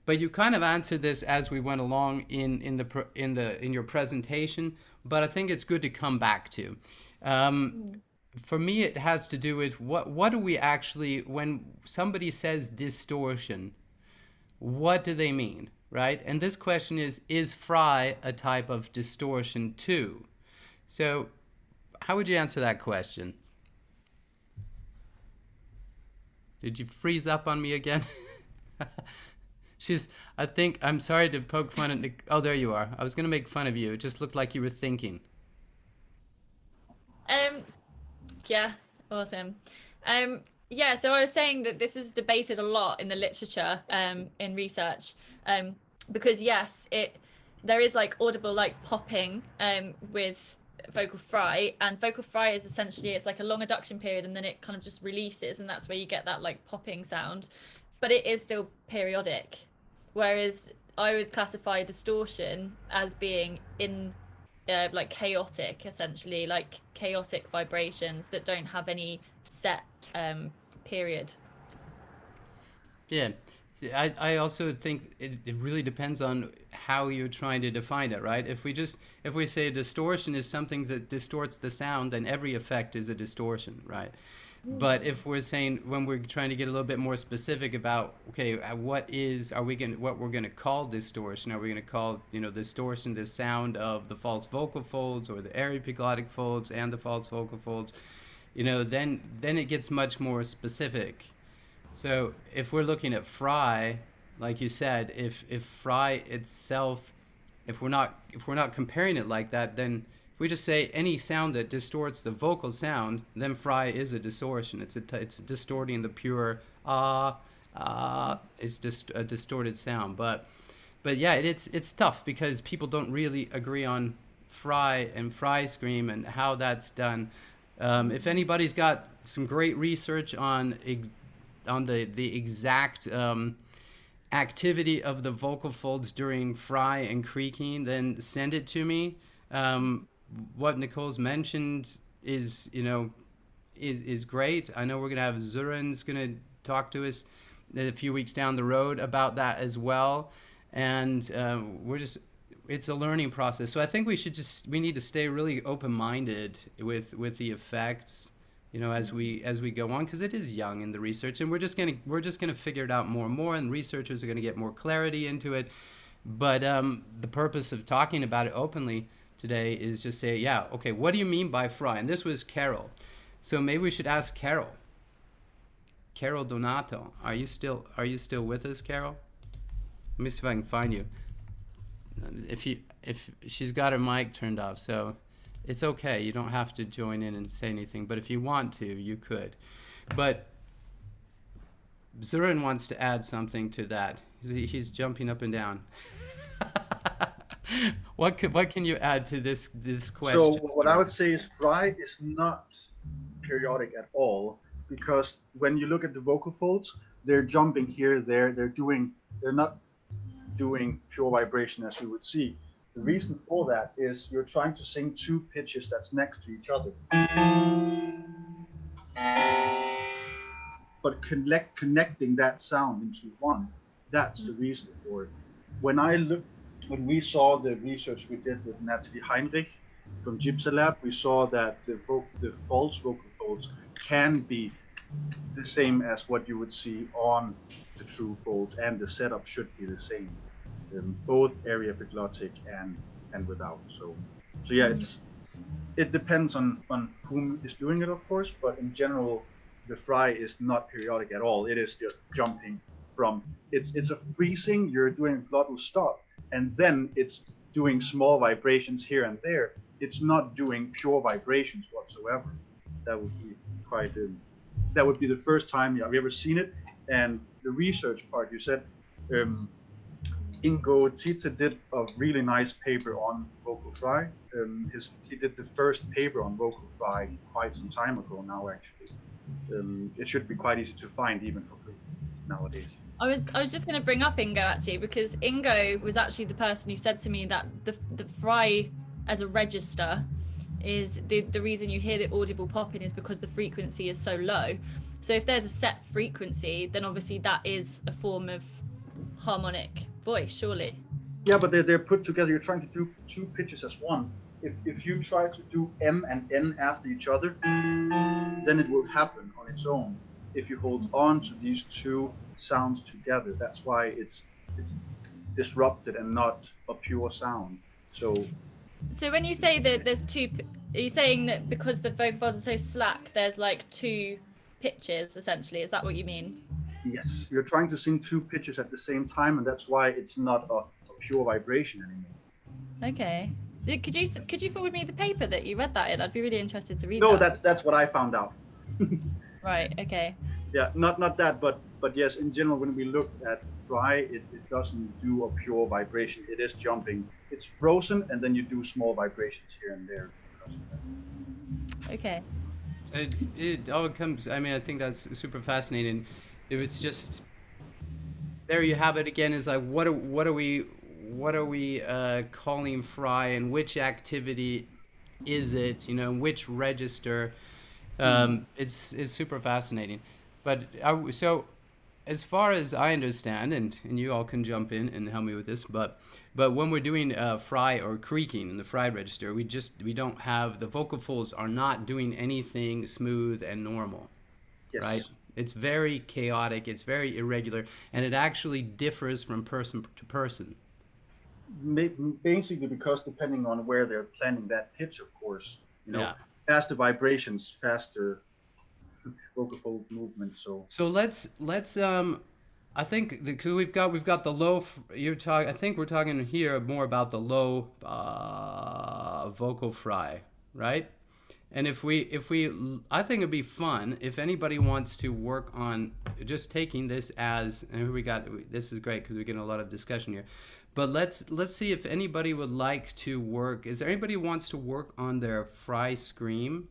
But you kind of answered this as we went along in your presentation. But I think it's good to come back to. For me, it has to do with what do we actually, when somebody says distortion, what do they mean, right? And this question is fry a type of distortion too? So how would you answer that question? Did you freeze up on me again? I think, I'm sorry to poke fun at oh, there you are. I was going to make fun of you. It just looked like you were thinking. Yeah, awesome. Yeah, so I was saying that this is debated a lot in the literature, in research, because yes, there is like audible like popping with vocal fry, and vocal fry is essentially, it's like a long adduction period and then it kind of just releases, and that's where you get that like popping sound, but it is still periodic. Whereas I would classify distortion as being in like chaotic, essentially, like chaotic vibrations that don't have any set period. Yeah. I also think it really depends on how you're trying to define it, right? If we say distortion is something that distorts the sound, then every effect is a distortion, right? But if we're saying, when we're trying to get a little bit more specific about, okay, what we're gonna call distortion? Are we gonna call, distortion the sound of the false vocal folds or the aryepiglottic folds and the false vocal folds? Then it gets much more specific. So if we're looking at fry, like you said, if fry itself, if we're not comparing it like that, then if we just say any sound that distorts the vocal sound, then fry is a distortion. It's distorting the pure it's just a distorted sound. But yeah, it's tough because people don't really agree on fry and fry scream and how that's done. If anybody's got some great research on the exact activity of the vocal folds during fry and creaking, then send it to me. What Nicole's mentioned is great. I know we're gonna have Søren's gonna talk to us a few weeks down the road about that as well, and it's a learning process. So I think we need to stay really open-minded with the effects, as we go on, because it is young in the research, and we're just gonna figure it out more and more, and researchers are gonna get more clarity into it. But the purpose of talking about it openly today is just say, yeah, okay, what do you mean by fry? And this was Carol, so maybe we should ask Carol Donato. Are you still with us, Carol? Let me see if I can find you. If she's got her mic turned off, so it's okay. You don't have to join in and say anything, but if you want to, you could. But Søren wants to add something to that. He's jumping up and down. What can you add to this question? So what I would say is fry is not periodic at all, because when you look at the vocal folds, they're jumping here, there. They're not doing pure vibration as we would see. The reason for that is you're trying to sing two pitches that's next to each other. But connecting that sound into one, that's the reason for it. When we saw the research we did with Natalie Heinrich from Gypsy Lab, we saw that the false vocal folds can be the same as what you would see on the true folds, and the setup should be the same, both aryepiglottic and without. So yeah, it depends on whom is doing it, of course, but in general, the fry is not periodic at all. It is just jumping from, it's a freezing, you're doing a glottal stop, and then it's doing small vibrations here and there. It's not doing pure vibrations whatsoever. That would be that would be the first time I've ever seen it. And the research part, you said, Ingo Tietze did a really nice paper on vocal fry. He did the first paper on vocal fry quite some time ago now, actually. It should be quite easy to find even for free nowadays. I was just going to bring up Ingo, actually, because Ingo was actually the person who said to me that the fry as a register is the reason you hear the audible popping is because the frequency is so low. So if there's a set frequency, then obviously that is a form of harmonic voice, surely. Yeah, but they're put together. You're trying to do two pitches as one. If you try to do M and N after each other, then it will happen on its own. If you hold on to these two sounds together, that's why it's disrupted and not a pure sound. So when you say that there's two, are you saying that because the vocal folds are so slack, there's like two pitches essentially? Is that what you mean? yes, you're trying to sing two pitches at the same time, and that's why it's not a pure vibration anymore. Okay. Could you forward me the paper that you read that in? I'd be really interested to read No, that. that's what I found out. Right. Okay. Yeah, not that, but yes, in general, when we look at fry, it doesn't do a pure vibration. It is jumping. It's frozen, and then you do small vibrations here and there. Okay. It all comes. I mean, I think that's super fascinating. It was just there. You have it again. Is like what are we calling fry, and which activity is it? You know, which register? It's super fascinating. But so, as far as I understand, and you all can jump in and help me with this, but when we're doing fry or creaking in the fry register, we don't have the vocal folds are not doing anything smooth and normal, Yes. right? It's very chaotic, it's very irregular, and it actually differs from person to person. Basically, because depending on where they're planning that pitch, of course, you know, Yeah. faster vibrations, faster vocal fold movement. So let's I think because we've got the low. I think we're talking here more about the low vocal fry, right? And if we, I think it'd be fun if anybody wants to work on just taking this as, and this is great because we're getting a lot of discussion here. But let's see if anybody would like to work. Is there anybody who wants to work on their fry scream?